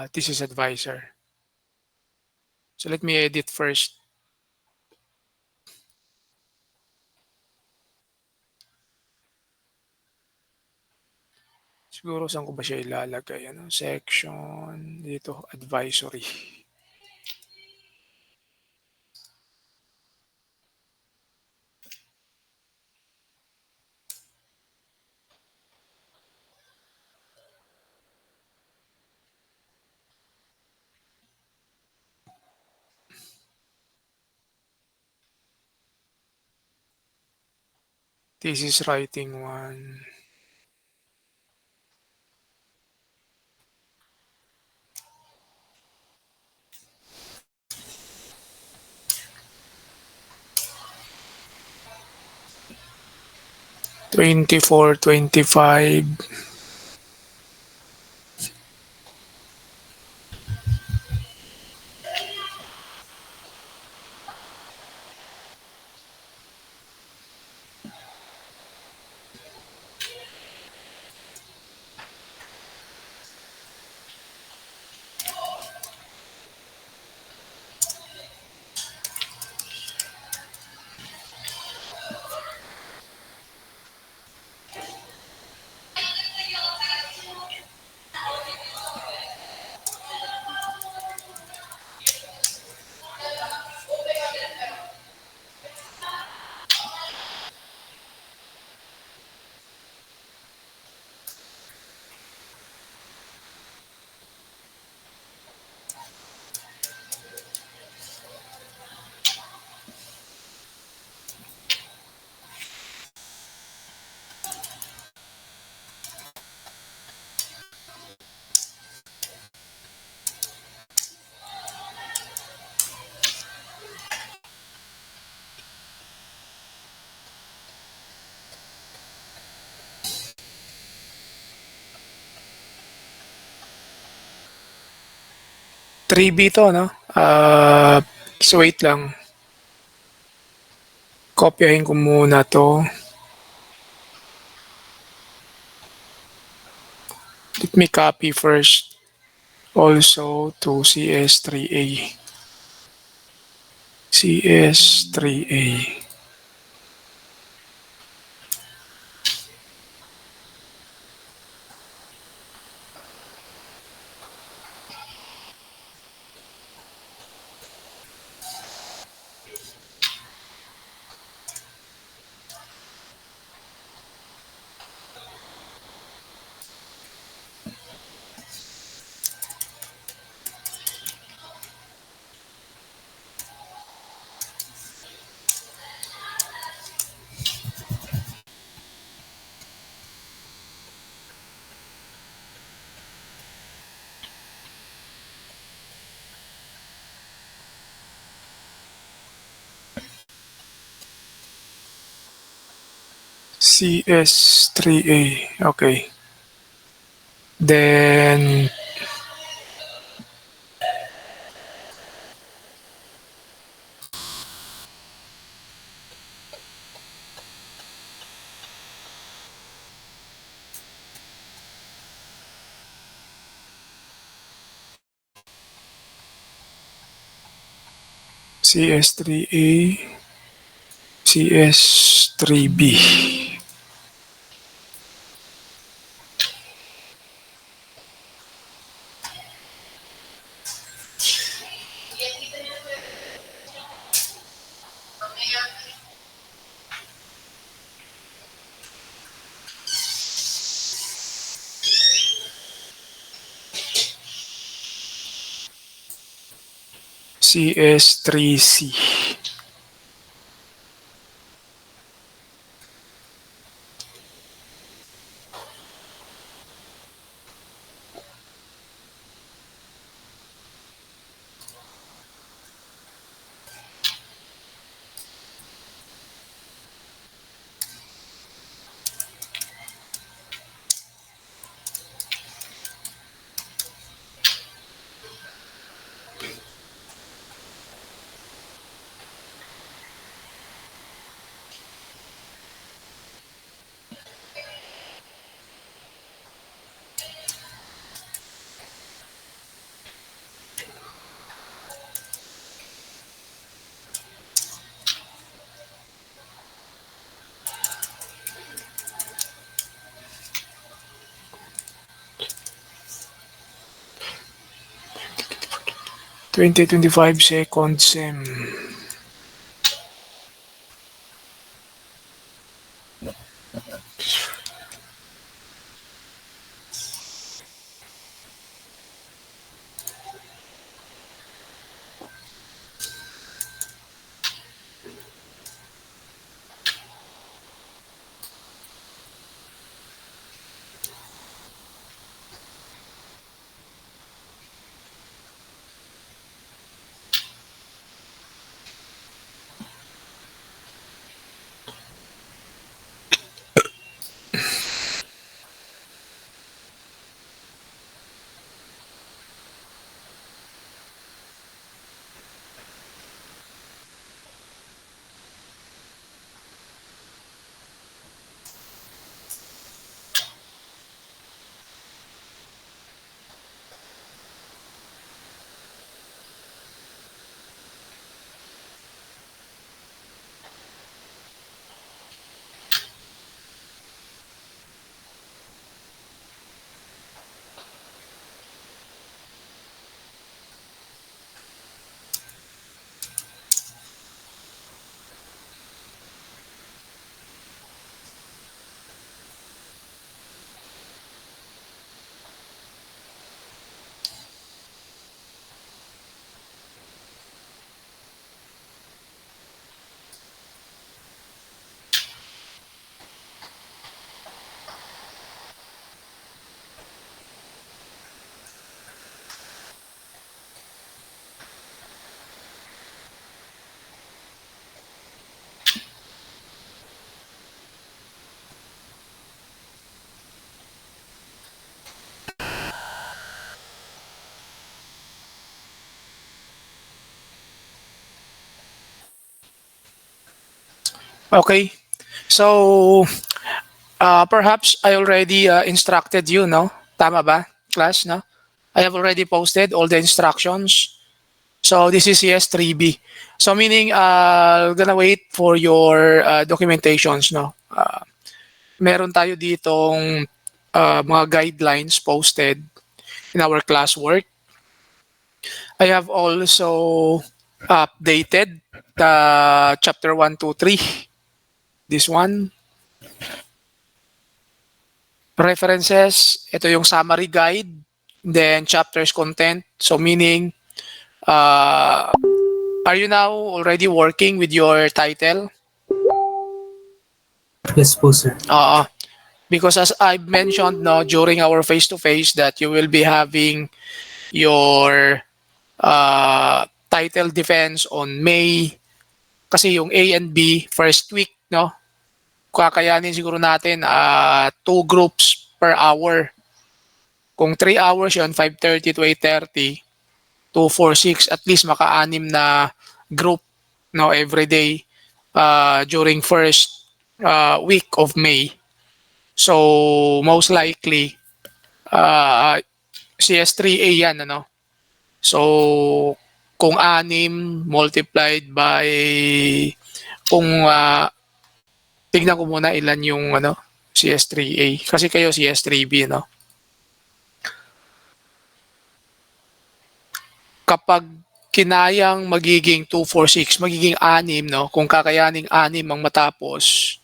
thesis advisor. So let me edit first. Siguro saan ko ba siya ilalagay? Ano? Section, dito, advisory. Thesis writing 1. $24, $25. $3B to, no? So wait lang. Kopyahin ko muna to. Let me copy first also to CS3A. CS3A. CS3A. Okay. Then CS3A, CS3B. CS3C. 2025 second sem. Okay. So, perhaps I already instructed you, no? Tama ba, class, no? I have already posted all the instructions. So, this is CS3B. So, meaning, gonna wait for your documentations, no? Meron tayo ditong mga guidelines posted in our classwork. I have also updated the chapter 1, 2, 3. This one. References, ito yung summary guide. Then chapters content. So meaning, are you now already working with your title? Yes po, sir. Because as I've mentioned no, during our face-to-face that you will be having your title defense on May. Kasi yung A and B, first week, no? Kakayanin siguro natin 2 groups per hour. Kung 3 hours yun, 5:30 to 8:30, 2, 4, 6, at least maka-anim na group no, every day during first week of May. So, most likely, CS3A yan, ano? So, kung anim multiplied by, kung tignan ko muna ilan yung ano, CS3A. Kasi kayo CS3B, no? Kapag kinayang magiging 2, 4, 6, magiging 6, no? Kung kakayaning 6 ang matapos,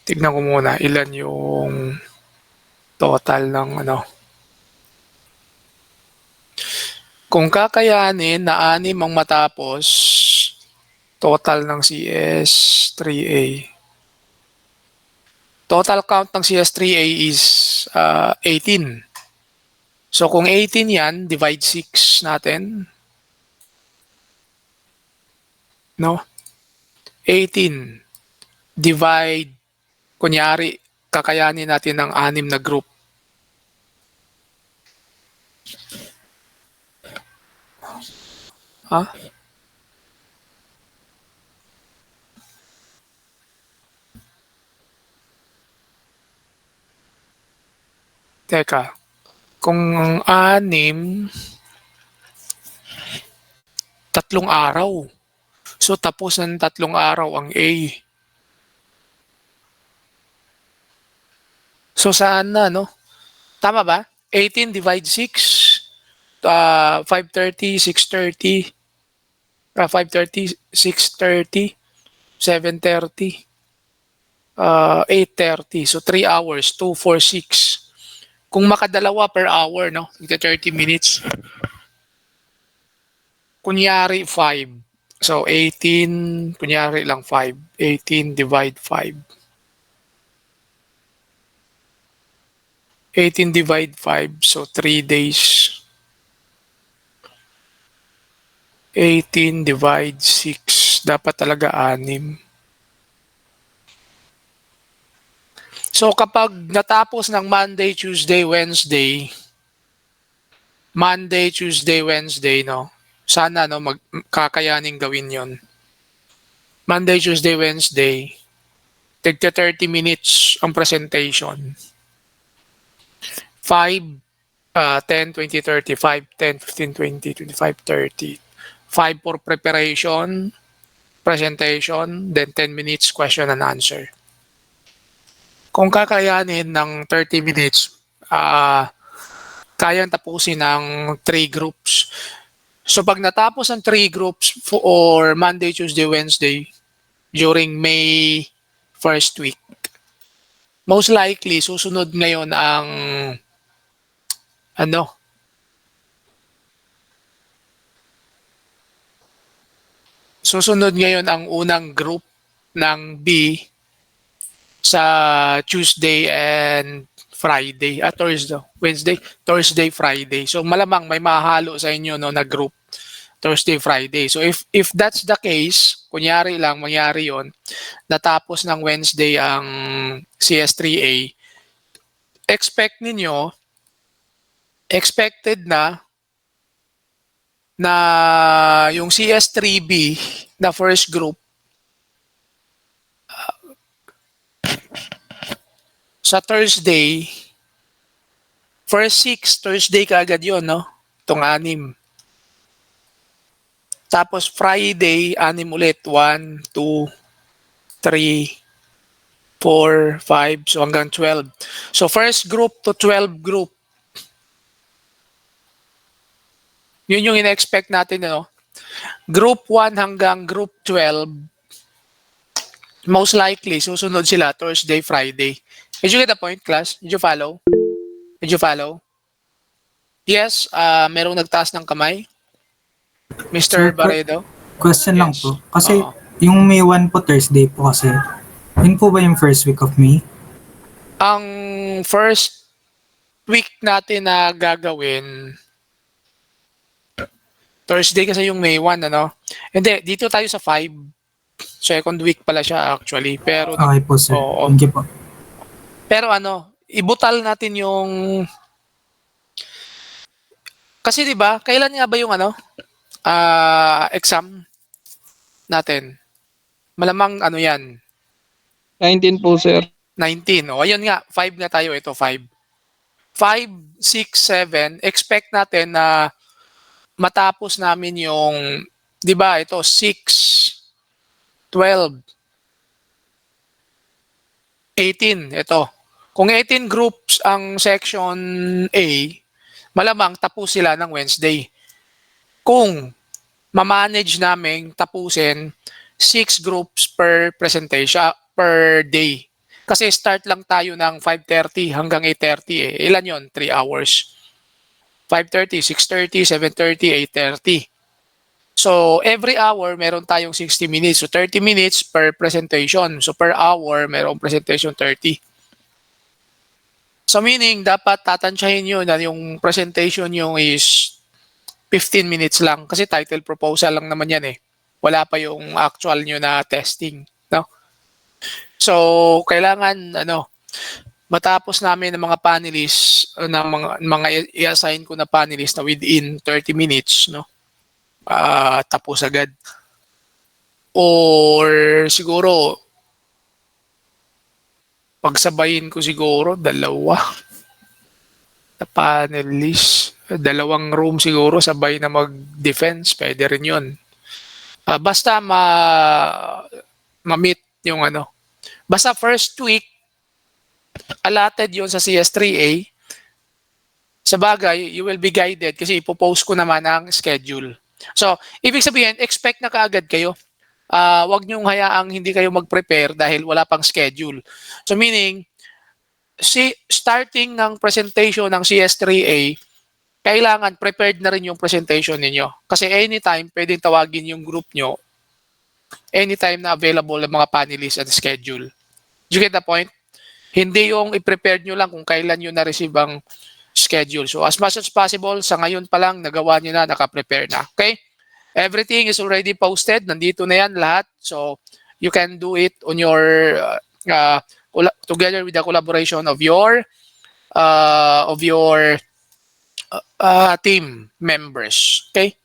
tignan ko muna ilan yung total ng ano. Kung kakayanin na 6 ang matapos, total ng CS3A. Total count ng CS3A is 18. So kung 18 yan, divide 6 natin. No? 18 divide, kunyari, kakayanin natin ng 6 na group. Ha? Teka. Kung 6, 3 araw. So tapos ng 3 araw ang A. So saan na, no? Tama ba? 18 divide 6, 5:30, 6:30, 5:30, 6:30, 7:30, 8:30. So 3 hours, 2, 4, 6. Kung makadalawa per hour, no? 30 minutes. Kunyari 5. So 18, kunyari lang 5. 18 divide 5. 18 divide 5, so 3 days. 18 divide 6, dapat talaga 6. So kapag natapos ng Monday, Tuesday, Wednesday, no? Sana no kakayanin gawin 'yon. Monday, Tuesday, Wednesday, tigta 30 minutes ang presentation. 5, 10, 20, 30, 5, 10, 15, 20, 25, 30. 5 for preparation, presentation, then 10 minutes question and answer. Kung kakayanin ng 30 minutes, kayang tapusin ng 3 groups. So pag natapos ang 3 groups for Monday, Tuesday, Wednesday during May first week, most likely susunod ngayon ang susunod ngayon ang unang group ng B sa Tuesday and Friday, Thursday, Friday. So malamang may mahalo sa inyo no na group Thursday, Friday. So if that's the case, kunyari lang mangyari 'yon, natapos ng Wednesday ang CS3A, expected na yung CS3B na first group sa Thursday, first 6, Thursday kaagad yun, no? Itong 6. Tapos Friday, 6 ulit. 1, 2, 3, 4, 5, so hanggang 12. So first group to 12 group. Yun yung ina-expect natin, no? Group 1 hanggang group 12, most likely, susunod sila Thursday, Friday. Did you get the point, class? Did you follow? Yes, merong nagtaas ng kamay? Mr. Barredo? Question lang Yes. po. Kasi yung May 1 po, Thursday po kasi. Yun po ba yung first week of May? Ang first week natin na gagawin, Thursday kasi yung May 1, ano? Hindi, dito tayo sa 5. Second week pala siya actually. Pero Okay po, sir. Oo. Thank you po. Pero ibutal natin yung kasi 'di ba? Kailan nga ba yung exam natin? Malamang 'yan. 19 po, sir. 19. O ayun nga, 5 nga tayo, ito 5. 5, 6, 7, expect natin na matapos namin yung 'di ba? Ito 6, 12, 18, ito. Kung 18 groups ang section A, malamang tapos sila ng Wednesday. Kung ma-manage namin tapusin 6 groups per presentation per day. Kasi start lang tayo ng 5:30 hanggang 8:30 eh. Ilan yon? 3 hours. 5:30, 6:30, 7:30, 8:30. So, every hour, meron tayong 60 minutes. So, 30 minutes per presentation. So, per hour, merong presentation 30. So, meaning, dapat tatansyahin nyo na yung presentation nyo is 15 minutes lang. Kasi title proposal lang naman yan eh. Wala pa yung actual nyo na testing. No? So, kailangan, matapos namin ng mga panelists, ng mga i-assign ko na panelists na within 30 minutes, no? Tapos agad. Or siguro pagsabayin ko siguro 2 na panelist, 2 room siguro sabay na mag-defense, pwede rin 'yon. Basta ma-meet yung basta first week allotted 'yon sa CS3A, Sa bagay, you will be guided kasi ipopost ko naman ang schedule. So, ibig sabihin, expect na kaagad kayo. Wag niyong hayaang hindi kayo mag-prepare dahil wala pang schedule. So, meaning, starting ng presentation ng CS3A, kailangan prepared na rin yung presentation ninyo. Kasi anytime, pwedeng tawagin yung group nyo, anytime na available ang mga panelists at schedule. Do you get the point? Hindi yung i-prepare nyo lang kung kailan nyo na-receive ang schedule. So as much as possible, sa ngayon pa lang, nagawa nyo na, naka-prepare na. Okay? Everything is already posted. Nandito na yan lahat. So you can do it on your, together with the collaboration of your team members. Okay?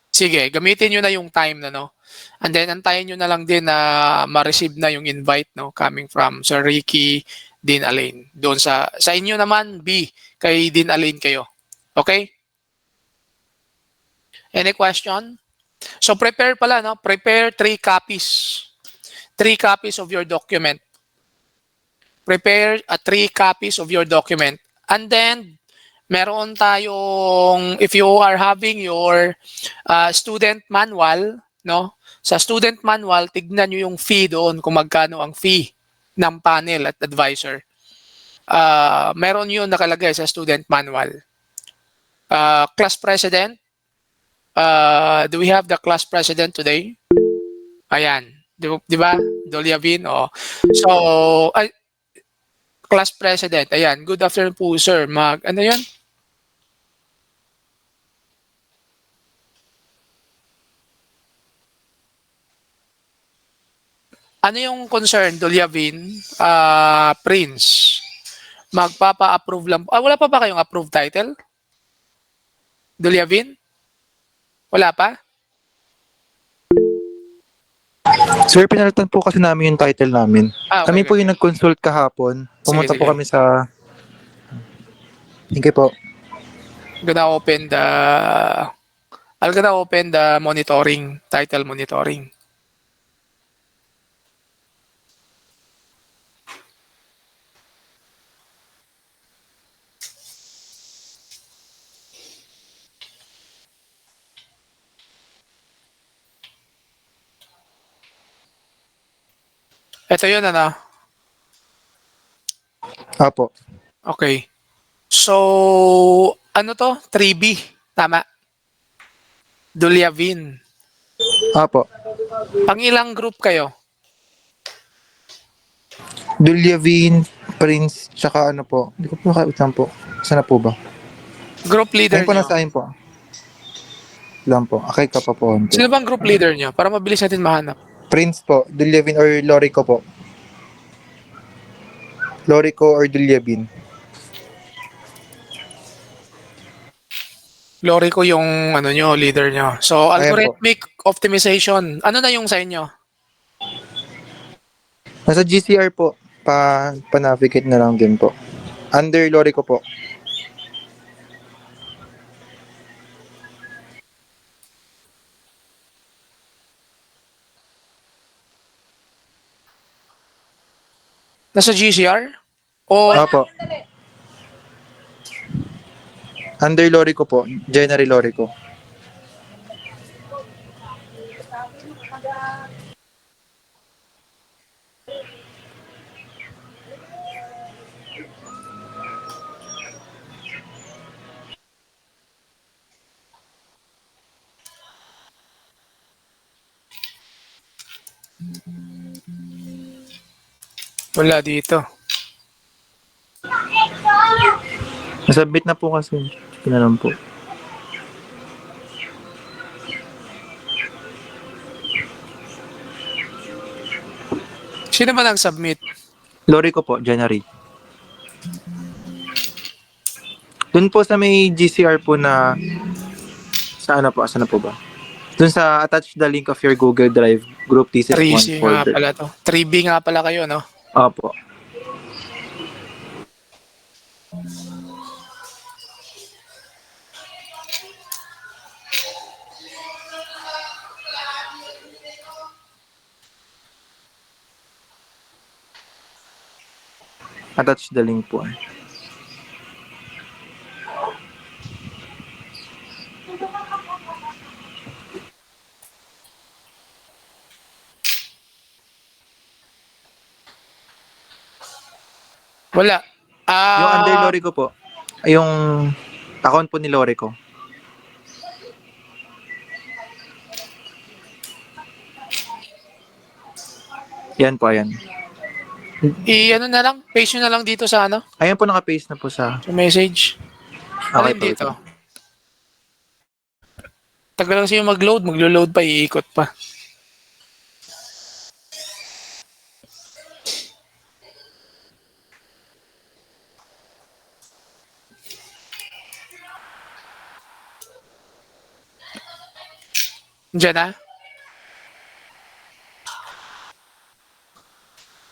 Sige, gamitin nyo na yung time na, no? And then, antayin nyo na lang din na ma-receive na yung invite, no? Coming from Sir Ricky, Dean Alain. Doon sa inyo naman, B, kay Dean Alain kayo. Okay? Any question? So, prepare pala, no? Prepare 3 copies. 3 copies of your document. Prepare 3 copies of your document. And then, meron tayong, if you are having your student manual, no? Sa student manual, tignan nyo yung fee doon kung magkano ang fee ng panel at advisor. Meron yun nakalagay sa student manual. Class president. Do we have the class president today? Ayan. Di ba? Doliavin. Oh. So, class president. Ayan. Good afternoon po, sir. Ano yan? Ano yung concern, Doliavin? Prince, magpapa-approve lang. Wala pa ba kayong approved title? Doliavin? Wala pa? Sir, pinalitan po kasi namin yung title namin. Okay, Kami po okay. yung nag-consult kahapon. Pumunta Sige, po kami sa... Thank you po. Gonna open the... I'm gonna open the monitoring, title monitoring. Ito yun, ano? Apo. Okay. So, ano to? 3B. Tama. Doliavin. Apo. Pang ilang group kayo? Dulyavin, Prince, tsaka ano po. Hindi ko po nakaitan po. Saan na po ba? Group leader Ayun po, nyo? nasa akin po. Lang po. Akay ka pa po. Sino bang group leader nyo? Para mabilis natin mahanap. Prince po. Dulyavin or Lorico po. Lorico or Dulyavin. Lori ko yung ano nyo, leader nyo. So, Ayan po. algorithmic optimization. Ano na yung sa inyo? Nasa GCR po. Pa-navigate na lang din po. Under Lorico po. Nasa GCR? O Apo. Under Lorico po. January Lorico. wala dito. Nasubmit na po kasi. Sige na lang po. Sino ba nag-submit? Lorico po, January. Doon po sa may GCR po na saan na po ba? Doon sa attach the link of your Google Drive group thesis 3C 1 nga folder. pala to. 3B nga pala kayo, no? Opo. Attach the link po. Wala. Yung under Ah, Lorico po, yung account po ni Lorico. Yan po, ayan. ano na lang, paste nyo na lang dito sa ano, Ayan po, naka-paste na po sa... sa message. Okay Alin po, wait dito? lang. Tagal lang siya mag-load, maglo-load pa, iikot pa. Diyan na?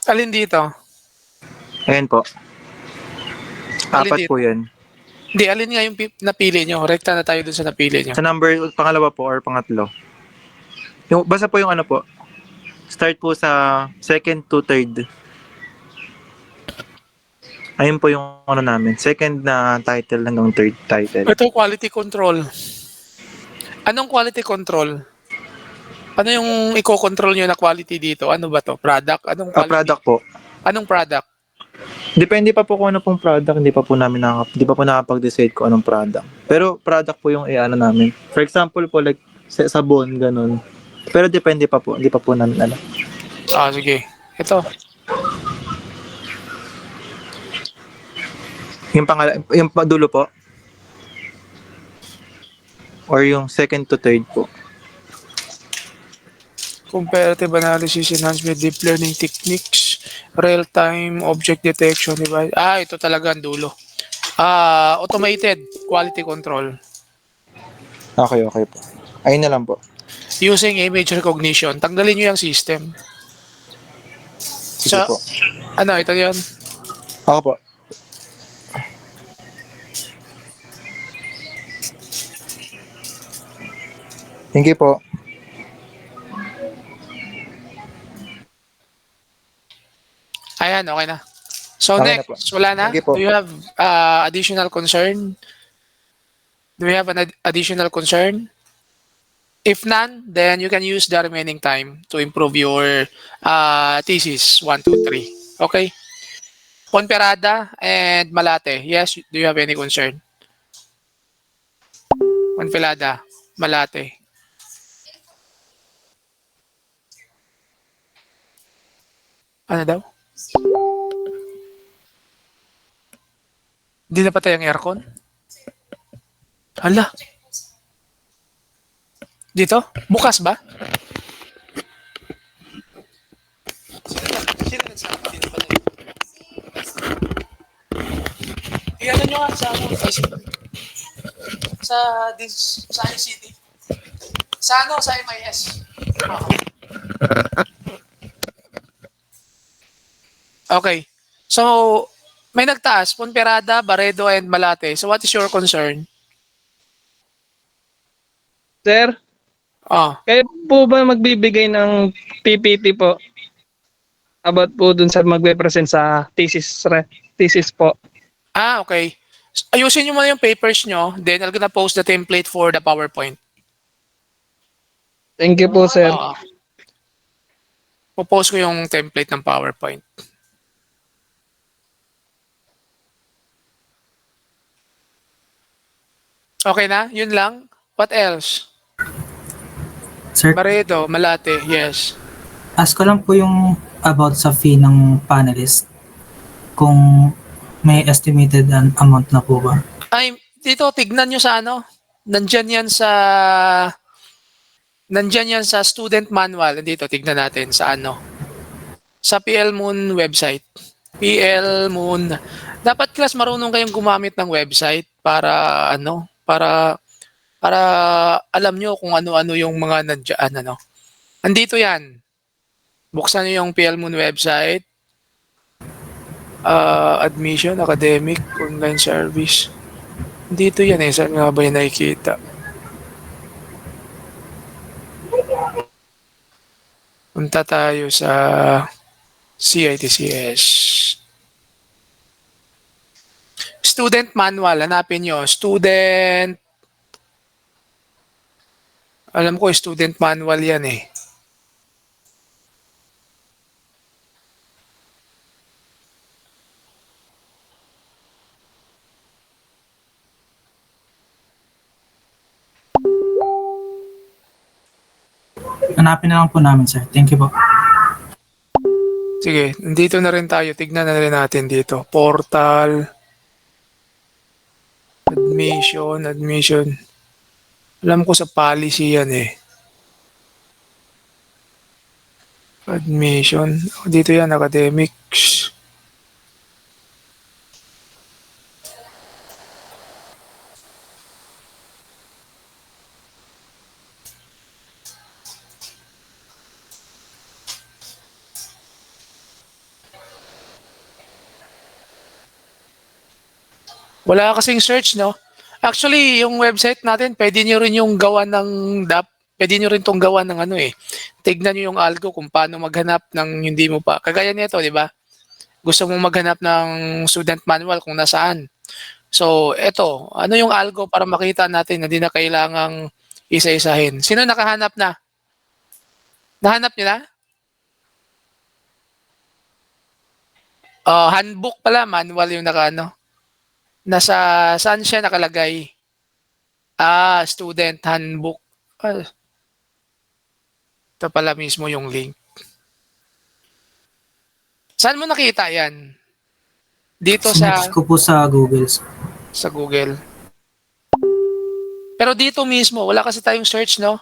Alin dito? Ayan po. Alin Apat dito? po yan. Hindi, alin nga yung napili nyo? Rekta na tayo dun sa napili nyo. Sa number, pangalawa po or pangatlo. Yung, basta po yung ano po. Start po sa second to third. Ayun po yung ano namin. Second na title hanggang third title. Ito, quality control. Anong quality control? Ano yung i-control nyo na quality dito? Ano ba to? Product? Anong quality? Product po. Anong product? Depende pa po kung ano pong product. Hindi pa po namin hindi pa po nakapag-decide kung anong product. Pero product po yung ano namin. For example po, like sabon, ganun. Pero depende pa po. Hindi pa po namin alam. Ah, sige. Ito. Yung dulo po. Or yung second to third po. Comparative analysis enhanced with deep learning techniques, real-time object detection device. Ah, ito talaga ang dulo. Automated quality control Okay, okay po. Ayun na lang po. using image recognition. Tanggalin nyo yung system. Sige So, po. ano, ito yun. Ako po. Thank you po. Ayan, okay na. So Okay na next, po. wala na? Thank you po. Do you have additional concern? Do we have an additional concern? If none, then you can use the remaining time to improve your thesis 1, 2, 3. Okay? Ponferrada and Malate. Yes, do you have any concern? Ponferrada, Malate. Ano daw? Hindi na patay ang aircon? Hala. Dito? Bukas ba? Sino nagsabi? Hindi na patay. Iyan nyo nga sa sa ICT. Sa ano? Sa MIS. Okay. So, may nagtaas, Ponferrada, Baredo, and Malate. So, what is your concern? Sir, Ah, kayo po ba magbibigay ng PPT po about po dun sa magpe-present sa thesis po? okay. Ayusin nyo muna yung papers nyo, then I'm gonna post the template for the PowerPoint. Thank you po, sir. Popost ko yung template ng PowerPoint. Okay na? Yun lang? What else? Sir, Baredo, Malate, yes. ask ko lang po yung about sa fee ng panelist. Kung may estimated amount na po ba? Ay, dito, tignan nyo sa ano. Nandyan yan sa student manual. Dito, tignan natin sa ano. Sa PL Moon website. PL Moon. Dapat class marunong kayong gumamit ng website para ano, para alam nyo kung ano-ano yung mga nandiyan, ano. Andito yan. Buksan nyo yung PL Moon website. Admission, academic, online service. Dito yan eh. Saan nga ba yung nakikita? Punta tayo sa CITCS. Student manual. Hanapin nyo. Student. Alam ko, student manual yan eh. . . . . . . . . . . . . . . . . . . . . . . . . . . . . . . . . . . . . . . . . . . . . . . . . . . . . . . . . . . . . Hanapin na lang po namin, sir. Thank you po. Sige, nandito na rin tayo. Tignan na rin natin dito. Portal, admission. Alam ko sa policy yan eh. Admission. Dito yan, academics. Wala kasing search, no? Actually, yung website natin, pwede nyo rin yung gawa ng pwede nyo rin tong gawa ng ano eh. Tignan nyo yung algo kung paano maghanap ng hindi mo pa. Kagaya nito, di ba? Gusto mong maghanap ng student manual kung nasaan. So, eto, ano yung algo para makita natin na di na kailangang isa-isahin? Sino nakahanap na? Nahanap nyo na? Handbook pala, manual yung nakaano. Nasa saan siya nakalagay? Student handbook. Ito pala mismo yung link. Saan mo nakita yan? Dito Sinex ko po sa Google, sir. sa Google. Pero dito mismo, wala kasi tayong search, no?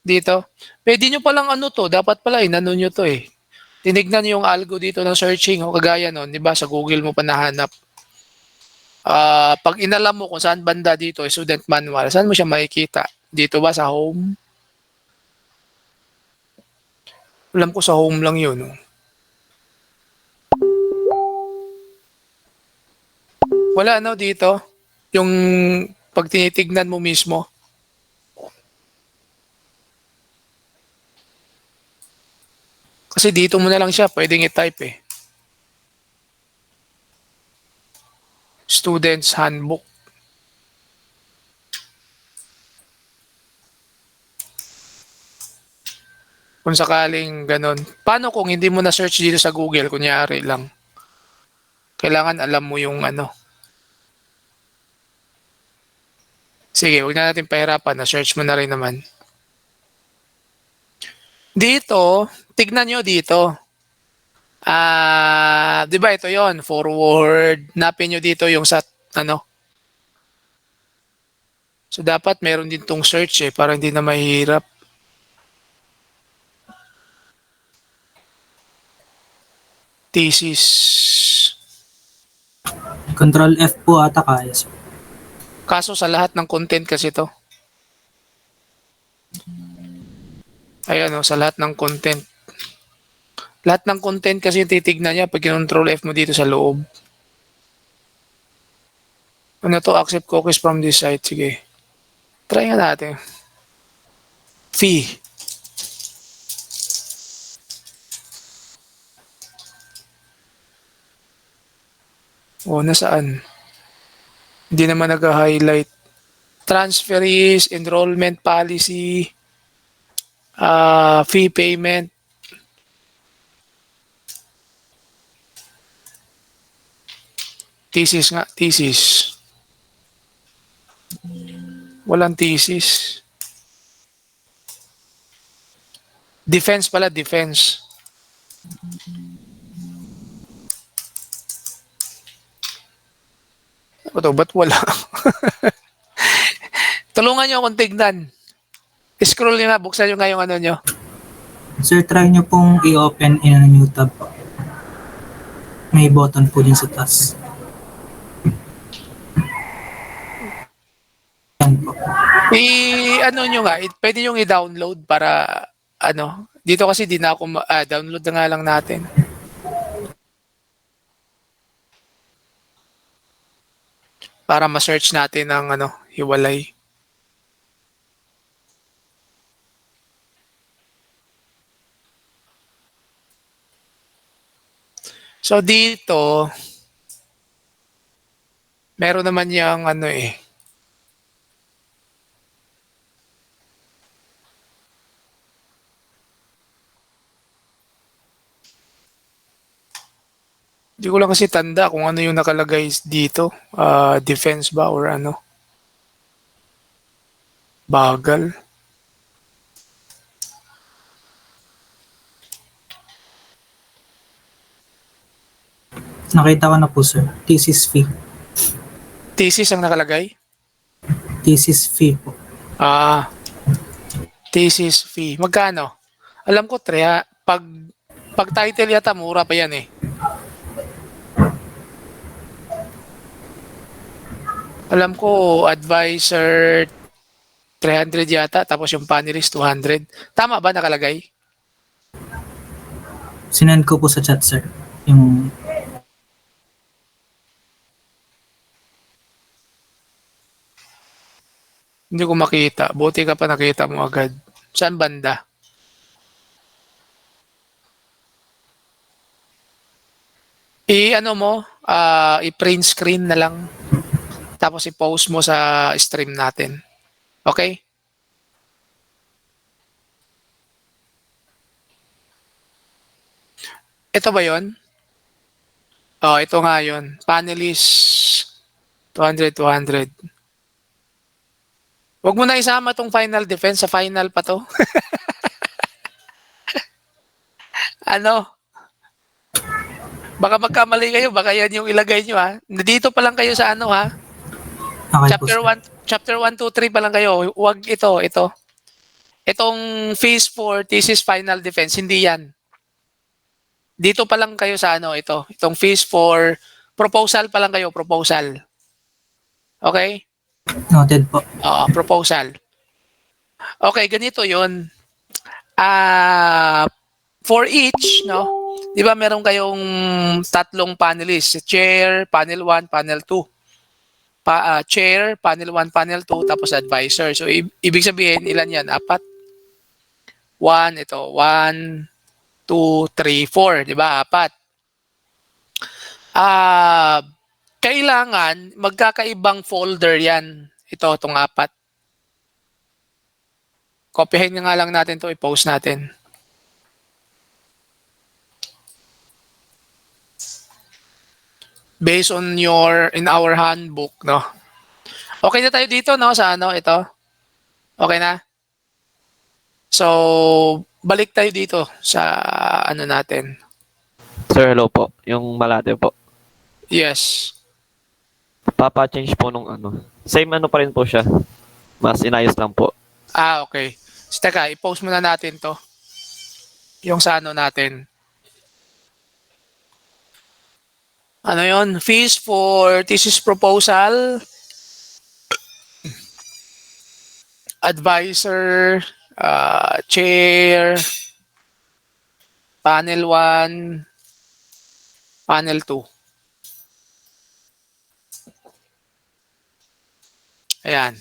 Dito. Pwede nyo palang ano to, dapat pala inano nyo to eh. Tinignan nyo yung algo dito ng searching, o kagaya nun, di ba? Sa Google mo pa nahanap. Pag inalam mo kung saan banda dito, student manual, saan mo siya makikita? Dito ba sa home? Alam ko sa home lang yun. No? Wala no dito. Yung pag tinitignan mo mismo. Kasi dito mo na lang siya pwedeng i-type eh. Students Handbook. Kung sakaling ganun. Paano kung hindi mo na-search dito sa Google, kunyari lang. Kailangan alam mo yung ano. Sige, huwag na natin pahirapan. Na-search mo na rin naman. Dito, tignan nyo dito. Di ba ito yon forward. Napin nyo dito yung sa ano. So dapat meron din tong search eh para hindi na mahirap. Thesis. Control F po ata kaya, sir. Kaso sa lahat ng content kasi to. Ayan o, sa lahat ng content. Lahat ng content kasi titignan niya pag control F mo dito sa loob. Ano to? Accept cookies from this site. Sige. Try nga natin. Fee. O, nasaan? Hindi naman nag-highlight. Transferees, enrollment policy, fee payment. Thesis nga, thesis. Walang thesis. Defense pala, defense. Ano to? Ba't wala? Tulungan nyo akong tignan. Scroll nyo nga, buksan nyo nga yung ano nyo. Sir, try nyo pong i-open in a new tab po. May button po din sa taas. Yan po. Ano nyo nga, pwede nyo i-download para ano. Dito kasi di na ako, download na nga lang natin. Para ma-search natin ang ano, hiwalay. So dito, meron naman yung ano eh. Hindi ko lang kasi tanda kung ano yung nakalagay dito. Defense ba or ano? Bagal. Nakita ko na po, sir. Thesis fee. Thesis ang nakalagay? Thesis fee po. Thesis fee. Magkano? Alam ko, Treha, pag title yata, mura pa yan eh. Alam ko, advisor 300 yata, tapos yung panelist 200. Tama ba nakalagay? Sinend ko po sa chat, sir. Yung Hindi ko makita. Buti ka pa nakita mo agad. Saan banda? I-ano mo, i-print screen na lang. Tapos i-post mo sa stream natin. Okay? Ito ba yon? Oh, ito nga yon. Panelist 200, 200. Huwag mo na isama tong final defense. Sa final pa to. Ano? Baka magkamali kayo. Baka yan yung ilagay nyo ha. Dito pa lang kayo sa ano ha. okay po, sir. Chapter 1, 2, 3 pa lang kayo. Huwag ito. Itong phase 4 thesis final defense. Hindi yan. Dito pa lang kayo sa ano ito. Itong phase 4 proposal pa lang kayo. Proposal. Okay? Noted po. Proposal. Okay, ganito yun. For each, no? Di ba meron kayong tatlong panelists? Chair, panel 1, panel 2. Chair, panel 1, panel 2, tapos advisor. So, ibig sabihin, ilan yan? 4? 1, ito. 1, 2, 3, 4. Di ba? 4. Kailangan magkakaibang folder yan. Ito, itong 4. Kopyahin nga lang natin to, i-post natin. Based on in our handbook, no? Okay na tayo dito, no? Sa ano, ito? Okay na? So, balik tayo dito sa ano natin. Sir, hello po. Yung Malate po. Yes. Papa-change po nung ano. Same ano pa rin po siya. Mas inayos lang po. Okay. So, teka, i-post muna natin to. Yung sa ano natin. Ano yon? Fees for thesis proposal, advisor, chair, panel 1, panel 2. Ayan.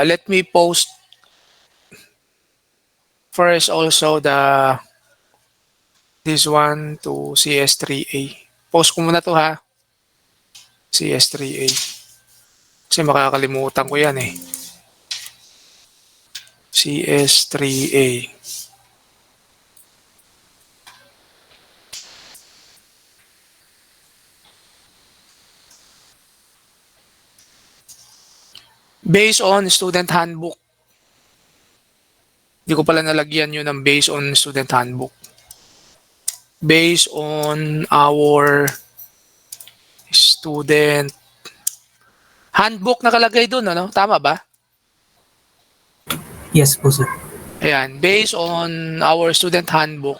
Let me post first also this one to CS3A. Post ko muna to ha. CS3A. Kasi makakalimutan ko yan eh. CS3A. Based on student handbook. Hindi ko pala nalagyan yun ng based on student handbook. Based on our student handbook nakalagay dun, ano? Tama ba? Yes po, sir. Ayan, based on our student handbook.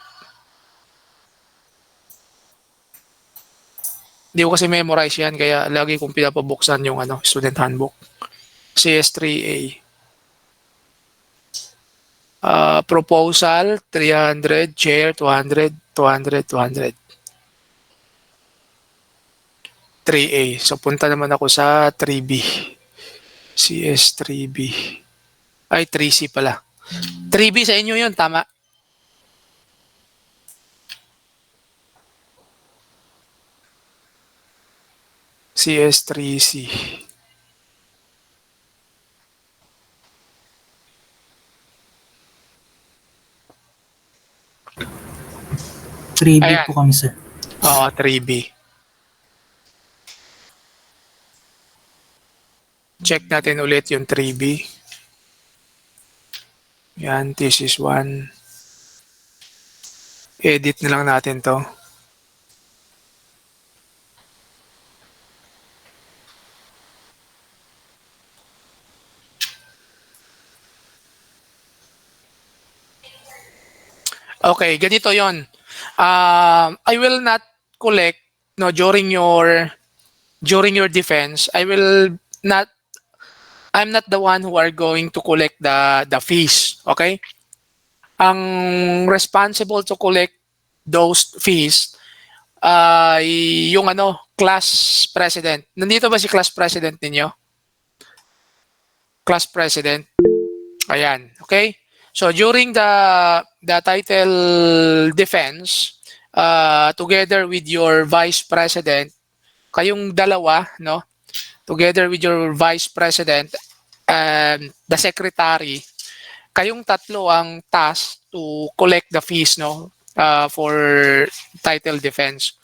Hindi ko kasi memorize yan, kaya lagi kong pinapabuksan yung student handbook. CS3A. Proposal, 300, chair, 200, 200, 200. 3A. So, punta naman ako sa 3B. CS3B. Ay, 3C pala. 3B sa inyo yun, tama? CS3C. Three b Ayan. po kami, sir. 3B. check natin ulit yung 3B. Yan, thesis 1. Edit na lang natin to. Okay, ganito yon. I will not collect no during your defense. I'm not the one who are going to collect the fees, okay? Ang responsible to collect those fees ay yung class president. Nandito ba si class president ninyo? Class president. Ayan, okay? So during the title defense, together with your vice president, kayong dalawa, no? Together with your vice president and the secretary, kayong tatlo ang task to collect the fees, no? For title defense.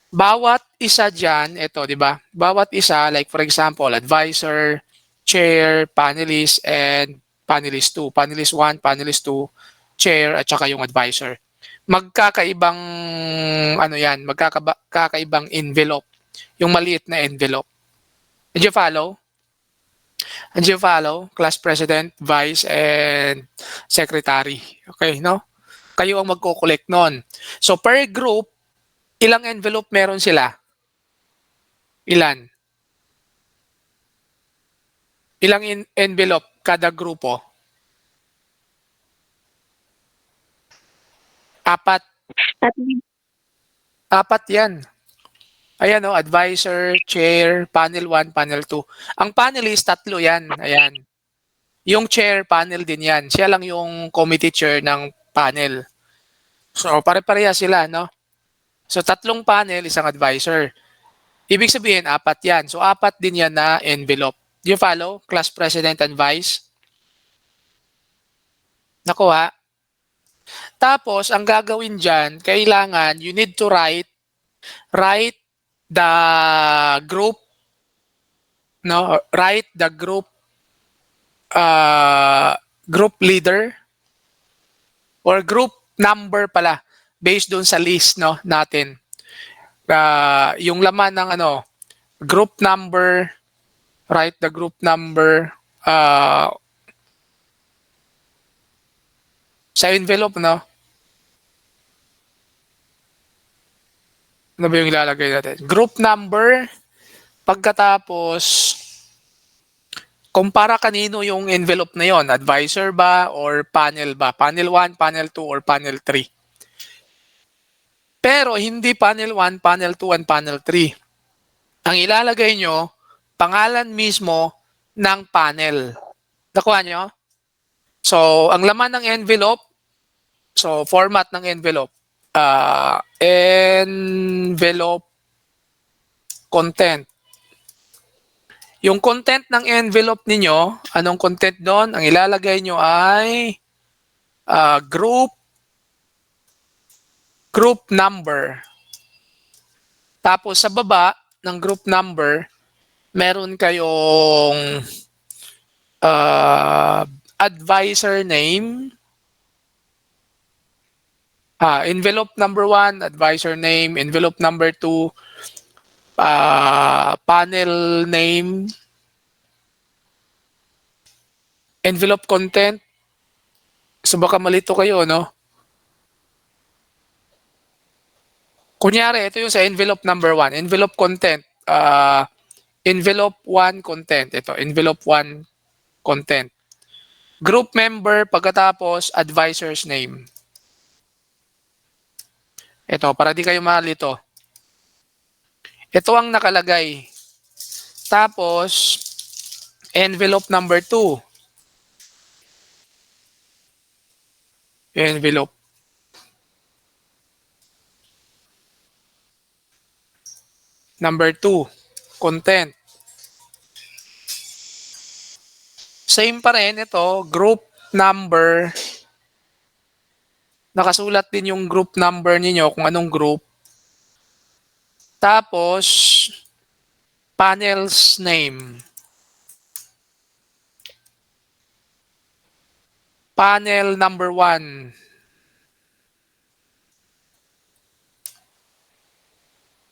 Bawat isa dyan, ito, di ba? Bawat isa, like for example, advisor, chair, panelist, and panelist 2. Panelist 1, panelist 2, chair, at saka yung advisor. Magkakaibang, magkakaibang envelope. Yung maliit na envelope. Did you follow? Did you follow? Class president, vice, and secretary. Okay, no? Kayo ang magko-collect nun. So, per group, ilang envelope meron sila? Ilan? Ilang envelope kada grupo? 4. 4 yan. Ayan advisor, chair, panel 1, panel 2. Ang panelist, 3 yan. Ayan. Yung chair, panel din yan. Siya lang yung committee chair ng panel. So, pare-pareha sila, no? So, 3 panel, isang advisor. Ibig sabihin, 4 yan. So, 4 din yan na envelope. Do you follow? Class president and vice. Nakuha? Tapos, ang gagawin dyan, kailangan, you need to write the group, no? Write the group leader or group number pala based doon sa list, no, natin. Yung laman ng group number, write the group number sa envelope, no? Ano ba yung ilalagay natin? Group number, pagkatapos, kumpara kanino yung envelope na yon, advisor ba or panel ba? Panel 1, panel 2, or panel 3. Pero hindi panel 1, panel 2, and panel 3. Ang ilalagay nyo, pangalan mismo ng panel. Nakuha nyo? So, ang laman ng envelope, so format ng envelope, envelope content. Yung content ng envelope ninyo, anong content doon? Ang ilalagay nyo ay group number. Tapos sa baba ng group number, meron kayong advisor name, envelope number 1, advisor name, envelope number 2, panel name, envelope content. So baka malito kayo, no? Kunyari, ito yung sa envelope number 1, envelope content, envelope 1 content, ito, envelope 1 content. Group member, pagkatapos advisor's name. Ito, para di kayo malito. Ito ang nakalagay. Tapos, envelope number 2. Envelope. Number 2, content. Same pa rin ito, group number. Nakasulat din yung group number niyo kung anong group. Tapos, panel's name. Panel number 1.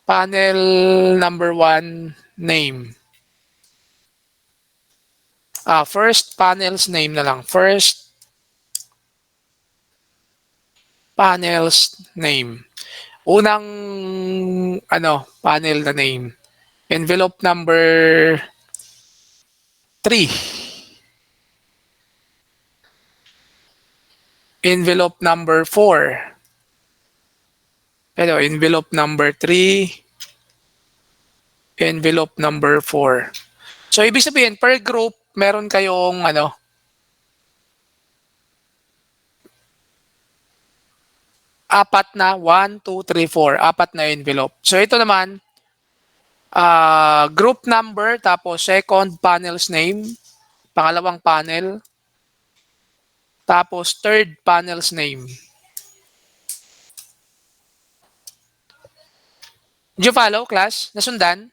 Panel number 1 name. First panel's name na lang. First panel's name. Unang panel na name. Envelope number 3. Envelope number 4. Pero envelope number 3. Envelope number 4. So, ibig sabihin, per group, meron kayong apat na 1, 2, 3, 4. Apat na envelope. So, ito naman, group number, tapos second panel's name, pangalawang panel, tapos third panel's name. Did you follow, class? Nasundan?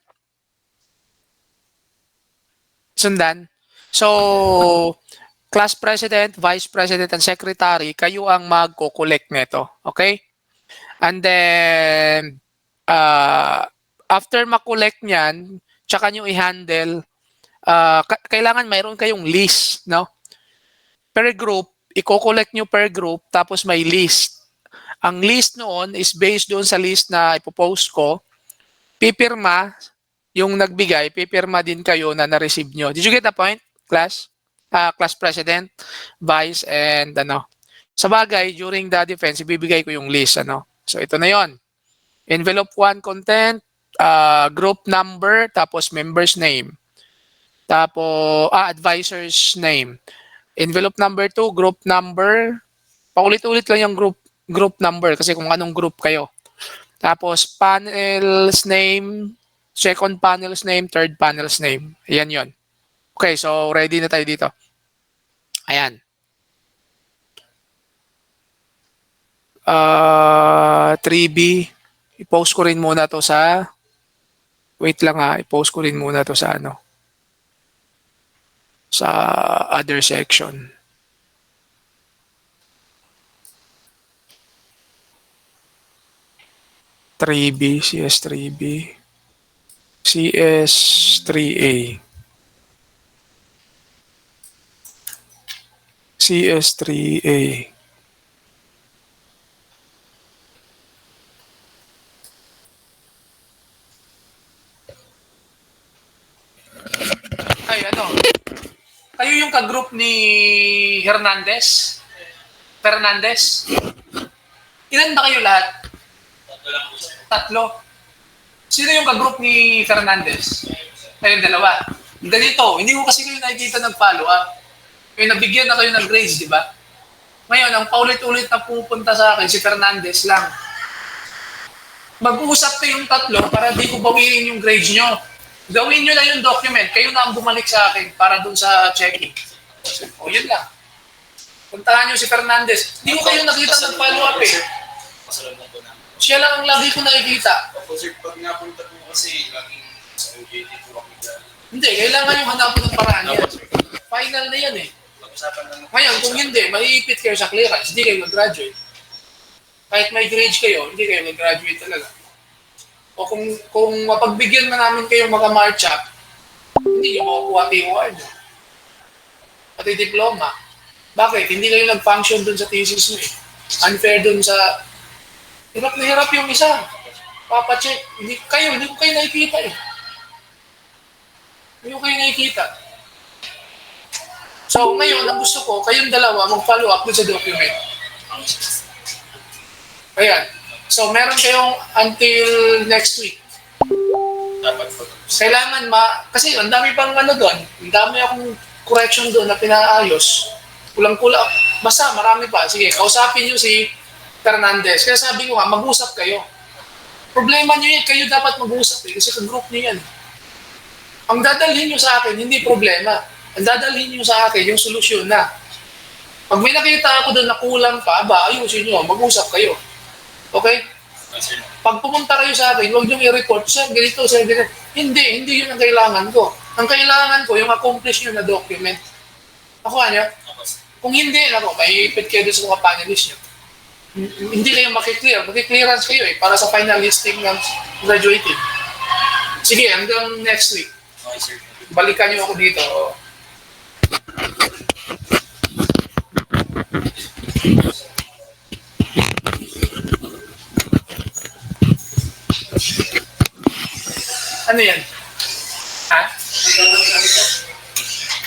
Sundan? So, class president, vice president, and secretary, kayo ang magko-collect nito. Okay? And then, after makolect niyan, tsaka nyo i-handle, kailangan mayroon kayong list, no? Per group, i-collect nyo per group, tapos may list. Ang list noon is based doon sa list na ipopost ko. Pipirma, yung nagbigay, pipirma din kayo na na-receive nyo. Did you get the point, class? Class president, vice, and Sa bagay, during the defense, ibibigay ko yung list, So, ito na yon. Envelope 1 content, group number, tapos member's name. Tapos, advisor's name. Envelope number 2, group number. Paulit-ulit lang yung group number kasi kung anong group kayo. Tapos, panel's name, second panel's name, third panel's name. Ayan yon. Okay, so ready na tayo dito. Ayan. 3B. I-post ko rin muna to sa... Wait lang i-post ko rin muna to sa sa other section. CS3B, CS3A, CS3A. Ay, kayo yung ka-group ni Fernandez? Ilan ba kayo lahat? Tatlo. Sino yung ka-group ni Fernandez? Kayong dalawa. Ganito, hindi ko kasi kayo nakikita ng follow-up. Kaya nabigyan na kayo ng grades, di ba? Ngayon, ang paulit-ulit na pupunta sa akin, si Fernandez lang. Mag-uusap kayong tatlo para di ko bawiin yung grades nyo. Gawin nyo na yung document. Kayo na ang bumalik sa akin para dun sa checking. O, yun lang. Puntahan nyo si Fernandez. Hindi ko kayo nakita ng follow-up eh. Siya lang ang lagi ko nakikita. Sir, pag napunta po kasi laging sa OJT po kami dyan. Hindi, kailangan yung hanapin ng paraan yan. Final na yan eh. Ngayon, kung hindi, maiipit kayo sa clearance, hindi kayo mag-graduate. Kahit may grades kayo, hindi kayo mag-graduate talaga. O kung mapagbigyan na namin kayong mag-march up, hindi nyo makukuha TOR nyo. Pati diploma. Bakit? Hindi kayo nag-function dun sa thesis nyo eh. Unfair dun sa... Hirap na hirap yung isa. Papacheck. Hindi ko kayo nakikita eh. Hindi ko kayo nakikita. So, ngayon, ang gusto ko, kayong dalawa mag-follow up dun sa document. Ayan. So, meron kayong until next week. Dapat po. Kailangan kasi ang dami pang doon. Ang dami akong correction doon na pinaayos. Kulang-kulang. Basta, marami pa. Sige, kausapin nyo si Fernandez. Kaya sabi ko mag-usap kayo. Problema nyo yan, kayo dapat mag-usap kasi ka-group nyo yan. Ang dadalhin nyo sa akin, hindi problema. Ang dadalhin nyo sa akin, yung solusyon na. Pag may nakita ako doon na kulang pa, ayusin nyo, mag-usap kayo. Okay? Pag pumunta kayo sa akin, huwag nyo i-report, sir, ganito, sir, ganito. Hindi yun ang kailangan ko. Ang kailangan ko, yung accomplish nyo na document. Nakuha nyo? Kung hindi, ano, may ipit kayo dun sa mga panelists nyo. Hindi kayo makiklear. Makiklearance kayo eh, para sa final listing ng graduated. Sige, hanggang next week. Okay, sir. Balikan nyo ako dito. Ano yan? Ha?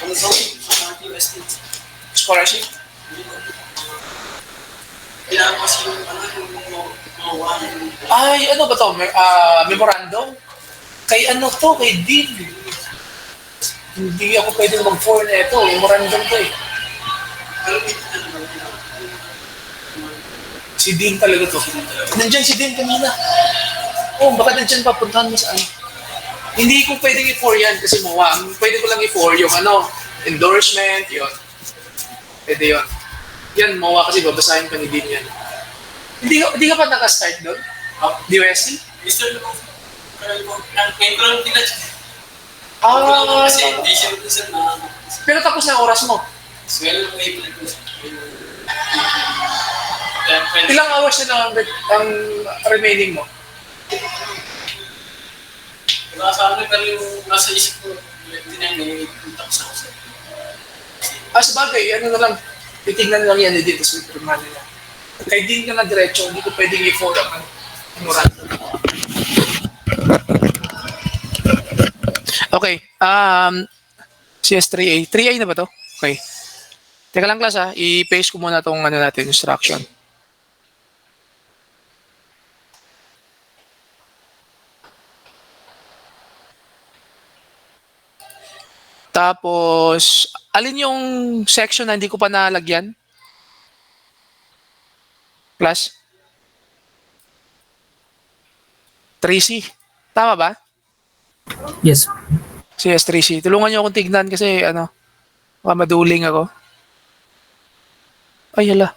Ano sa UST? Scholarship? Kailangan kasi yung mawa Ay, ano ba to? Memorandum? Kay ano to? Kay Dean. Hindi ako pwede mag-4 na ito. Memorandum to eh. Si Dean talaga to. Nandyan si Dean kanina. Oh, baka nandyan papuntahan mo sa ano. Hindi ko pwedeng i-4 yan kasi mawa. Pwede ko lang i-4 yung ano, endorsement, yun. Pwede yun. Yan, mawa kasi babasahin pa ni Dean yan. Hindi ka pa naka-start doon? DOSC? Mr. Lugov, ngayon ko lang tinatch. Kasi Ah, hindi siya ito sir na pero tapos na ang oras mo. swell ng April ko sir. Ilang hours na lang ang remaining mo? Sa akin pero yung nasa isip ko, hindi na yung punta ko sa sir. Sabagay, ano na lang, titignan lang yan dito sa Superman nila. Kaya din ka na diretso, hindi ko pwedeng i-4 ang memorandum. Okay, CS3A. 3A na ba to? Okay. Teka lang class i-paste ko muna tong ano natin, instruction. Tapos, alin yung section na hindi ko pa nalagyan? Class? 3C. Tama ba? Yes. CS3C. Tulungan niyo akong tignan kasi ano, baka maduling ako. Ay, hala.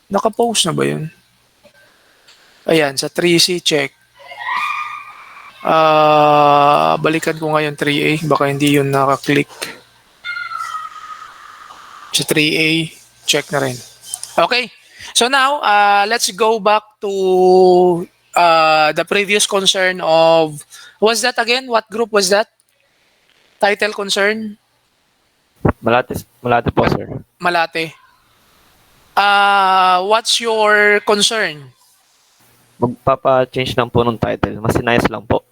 Naka-post na ba yun? Ayan, sa 3C check. Balikan ko ngayon 3A. Baka hindi yun naka-click. Sa 3A, check na rin. Okay. So now, let's go back to the previous concern of, was that again? What group was that? Title concern? Malate po, sir. Malate. What's your concern? Magpapa-change lang po ng title. Mas inayos lang po.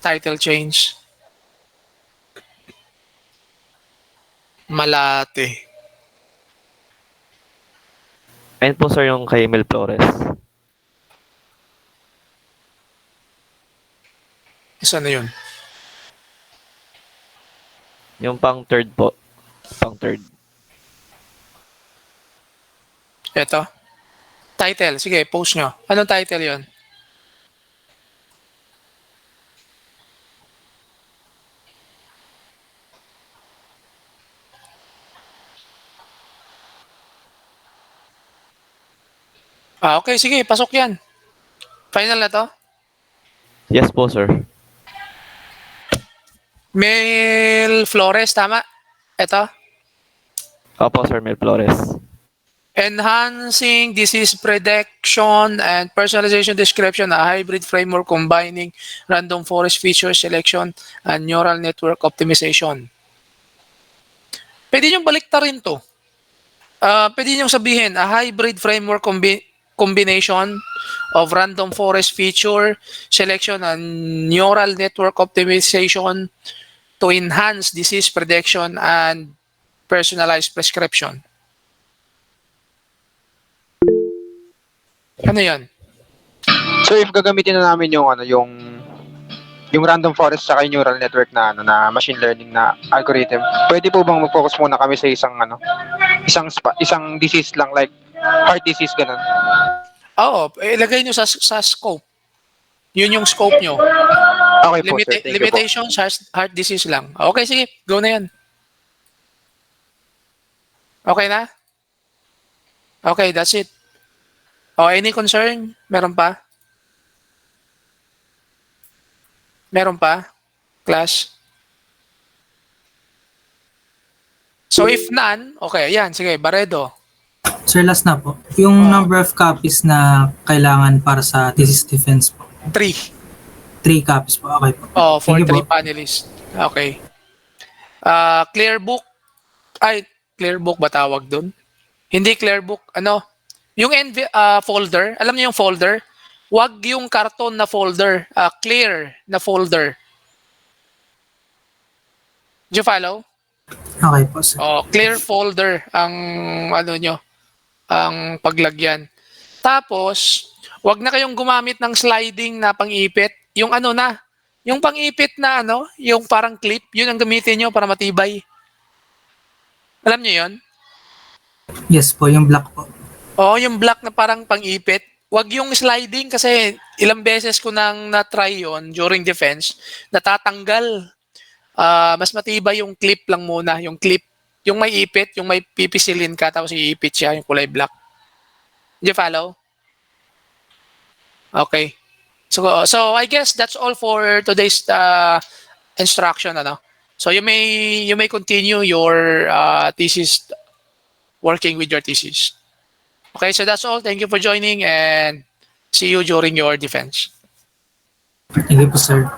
Title change. Malate. Ayun po, sir, yung kay Mel Flores. Isa na yun. Yung pang third po. Pang third. Ito. Title. Sige, post nyo. Anong title yun? Okay, sige, pasok yan. Final na to? Yes po, sir. Mel Flores, tama? Ito? Opo, sir, Mel Flores. Enhancing disease prediction and personalization description, a hybrid framework combining random forest feature selection and neural network optimization. Pwede nyo baliktarin to. Pwede nyo sabihin, a hybrid framework combination of random forest feature selection and neural network optimization to enhance disease prediction and personalized prescription. Ano yan? So if gagamitin na namin yung ano yung random forest sa neural network na ano na machine learning na algorithm, pwede po bang mag-focus muna kami sa isang disease lang like heart disease ganun? Oo, ilagay nyo sa scope. Yun yung scope nyo. Okay po, sir. Thank you po. Limitations, heart disease lang. Okay, sige. Go na yan. Okay na? Okay, that's it. Any concern? Meron pa? Meron pa? Class? So if none, okay, yan, sige, Baredo. Sir, last na po. Yung number of copies na kailangan para sa thesis defense po. 3. 3 copies po. Okay po. Oh, for Thank you 3 po. panelists. Okay. Clear book. Ay, clear book ba tawag doon? Hindi clear book. Ano? Yung folder. Alam niyo yung folder? Wag yung karton na folder. Clear na folder. Did you follow? Okay po, sir. Oh, clear folder ang ano nyo, ang paglagyan. Tapos, wag na kayong gumamit ng sliding na pang-ipit. Yung ano na, yung pang-ipit na ano, yung parang clip, yun ang gamitin nyo para matibay. Alam nyo yun? Yes po, yung black po. Oo, yung black na parang pang-ipit. Wag yung sliding kasi ilang beses ko nang na-try yun during defense, natatanggal. Mas matibay yung clip lang muna, yung clip, yung may ipit, yung may pipisilin ka tapos iipit siya, yung kulay black. Did you follow? Okay. So I guess that's all for today's instruction, ano. So you may continue your thesis, working with your thesis. Okay, so that's all. Thank you for joining and see you during your defense. Thank you po, sir.